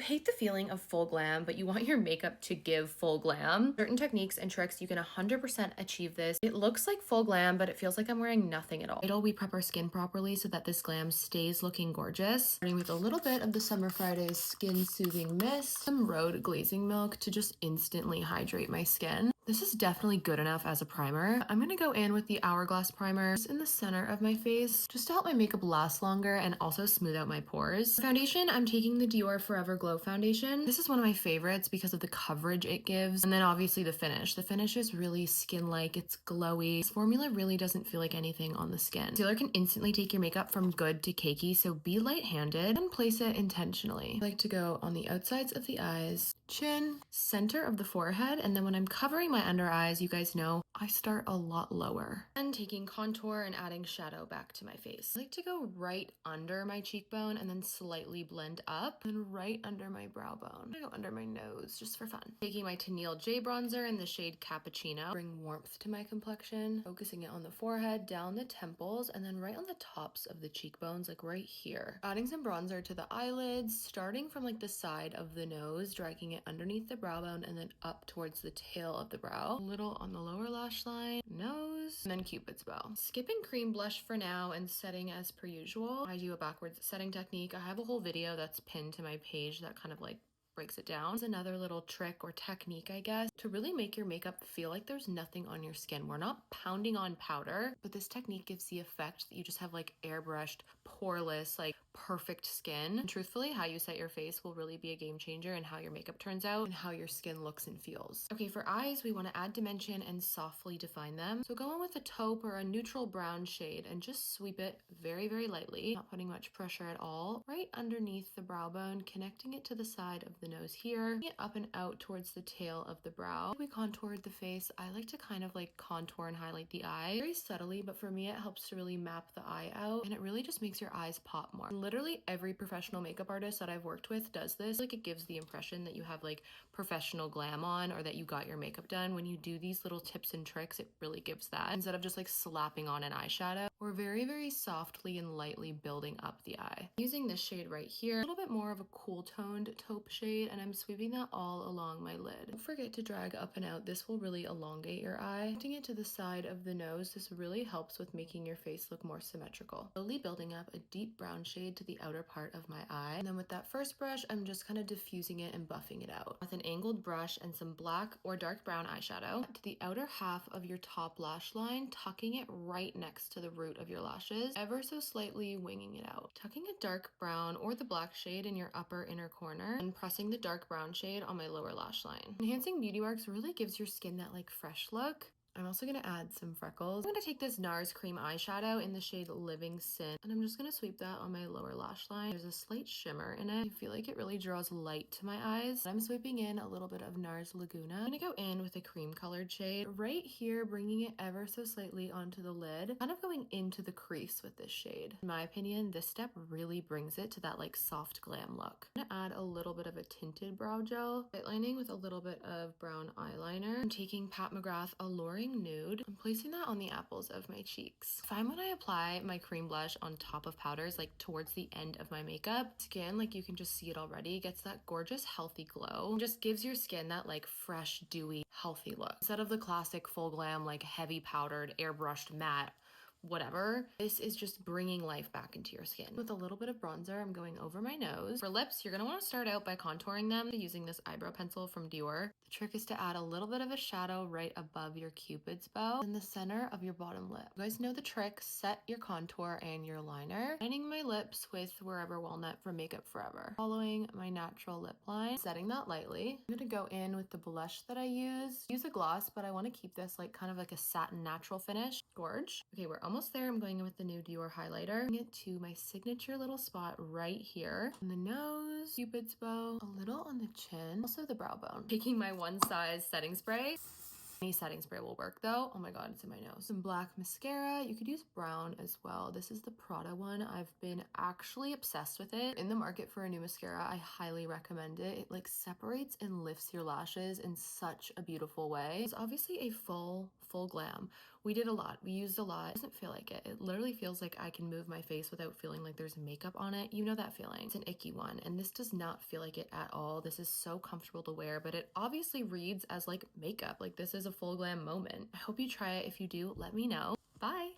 hate the feeling of full glam, but you want your makeup to give full glam, certain techniques and tricks, you can 100% achieve this. It looks like full glam, but it feels like I'm wearing nothing at all. We prep our skin properly so that this glam stays looking gorgeous. Starting with a little bit of the Summer Fridays Skin Soothing Mist, some Rhode Glazing Milk to just instantly hydrate my skin. This is definitely good enough as a primer. I'm gonna go in with the Hourglass primer in the center of my face, just to help my makeup last longer and also smooth out my pores. For foundation, I'm taking the Dior Forever Glow foundation. This is one of my favorites because of the coverage it gives. And then obviously the finish. The finish is really skin-like, it's glowy. This formula really doesn't feel like anything on the skin. Concealer can instantly take your makeup from good to cakey, so be light-handed and place it intentionally. I like to go on the outsides of the eyes, chin, center of the forehead, and then when I'm covering my under eyes, you guys know, I start a lot lower. And taking contour and adding shadow back to my face. I like to go right under my cheekbone and then slightly blend up and right under my brow bone. I go under my nose just for fun. Taking my Tennille J bronzer in the shade Cappuccino, bring warmth to my complexion, focusing it on the forehead, down the temples, and then right on the tops of the cheekbones, like right here. Adding some bronzer to the eyelids, starting from like the side of the nose, dragging it underneath the brow bone and then up towards the tail of the brow. A little on the lower lash line, nose, and then Cupid's bow. Skipping cream blush for now and setting as per usual. I do a backwards setting technique. I have a whole video that's pinned to my page that kind of like breaks it down. It's another little trick or technique, I guess, to really make your makeup feel like there's nothing on your skin. We're not pounding on powder, but this technique gives the effect that you just have like airbrushed, poreless, like perfect skin. And truthfully, how you set your face will really be a game changer in how your makeup turns out and how your skin looks and feels. Okay, for eyes, we want to add dimension and softly define them. So go in with a taupe or a neutral brown shade and just sweep it very, very lightly, not putting much pressure at all, right underneath the brow bone, connecting it to the side of the nose here, bring it up and out towards the tail of the brow. We contoured the face. I like to kind of like contour and highlight the eye very subtly, but for me it helps to really map the eye out and it really just makes your eyes pop more. Literally every professional makeup artist that I've worked with does this. Like it gives the impression that you have like professional glam on or that you got your makeup done. When you do these little tips and tricks, it really gives that. Instead of just like slapping on an eyeshadow, we're very, very softly and lightly building up the eye. Using this shade right here, a little bit more of a cool toned taupe shade, and I'm sweeping that all along my lid. Don't forget to drag up and out. This will really elongate your eye. Putting it to the side of the nose, this really helps with making your face look more symmetrical. Slowly building up a deep brown shade to the outer part of my eye. And then with that first brush, I'm just kind of diffusing it and buffing it out. With an angled brush and some black or dark brown eyeshadow, to the outer half of your top lash line, tucking it right next to the root of your lashes, ever so slightly winging it out. Tucking a dark brown or the black shade in your upper inner corner and pressing the dark brown shade on my lower lash line. Enhancing beauty marks really gives your skin that like fresh look. I'm also going to add some freckles. I'm going to take this NARS cream eyeshadow in the shade Living Sin, and I'm just going to sweep that on my lower lash line. There's a slight shimmer in it. I feel like it really draws light to my eyes. I'm sweeping in a little bit of NARS Laguna. I'm going to go in with a cream colored shade right here, bringing it ever so slightly onto the lid, kind of going into the crease with this shade. In my opinion, this step really brings it to that like soft glam look. I'm going to add a little bit of a tinted brow gel, lightlining with a little bit of brown eyeliner. I'm taking Pat McGrath Alluring Nude. I'm placing that on the apples of my cheeks. I find when I apply my cream blush on top of powders, like towards the end of my makeup, skin, like you can just see it already, gets that gorgeous healthy glow. It just gives your skin that like fresh, dewy, healthy look. Instead of the classic full glam, like heavy powdered, airbrushed matte, whatever, this is just bringing life back into your skin. With a little bit of bronzer, I'm going over my nose. For lips, you're gonna wanna start out by contouring them using this eyebrow pencil from Dior. The trick is to add a little bit of a shadow right above your Cupid's bow in the center of your bottom lip. You guys know the trick, set your contour and your liner. Lining my lips with Wherever Walnut from Makeup Forever. Following my natural lip line, setting that lightly. I'm gonna go in with the blush that I use. Use a gloss, but I wanna keep this like kind of like a satin natural finish. Gorge. Okay, we're almost there. I'm going in with the new Dior highlighter. Bring it to my signature little spot right here. On the nose, Cupid's bow, a little on the chin, also the brow bone. Taking my one size setting spray. Any setting spray will work though. Oh my god, it's in my nose. Some black mascara. You could use brown as well. This is the Prada one. I've been actually obsessed with it. In the market for a new mascara, I highly recommend it. It like separates and lifts your lashes in such a beautiful way. It's obviously a full glam. We did a lot. We used a lot. It doesn't feel like it. It literally feels like I can move my face without feeling like there's makeup on it. You know that feeling. It's an icky one, and this does not feel like it at all. This is so comfortable to wear, but it obviously reads as like makeup. Like this is a full glam moment. I hope you try it. If you do, let me know. Bye.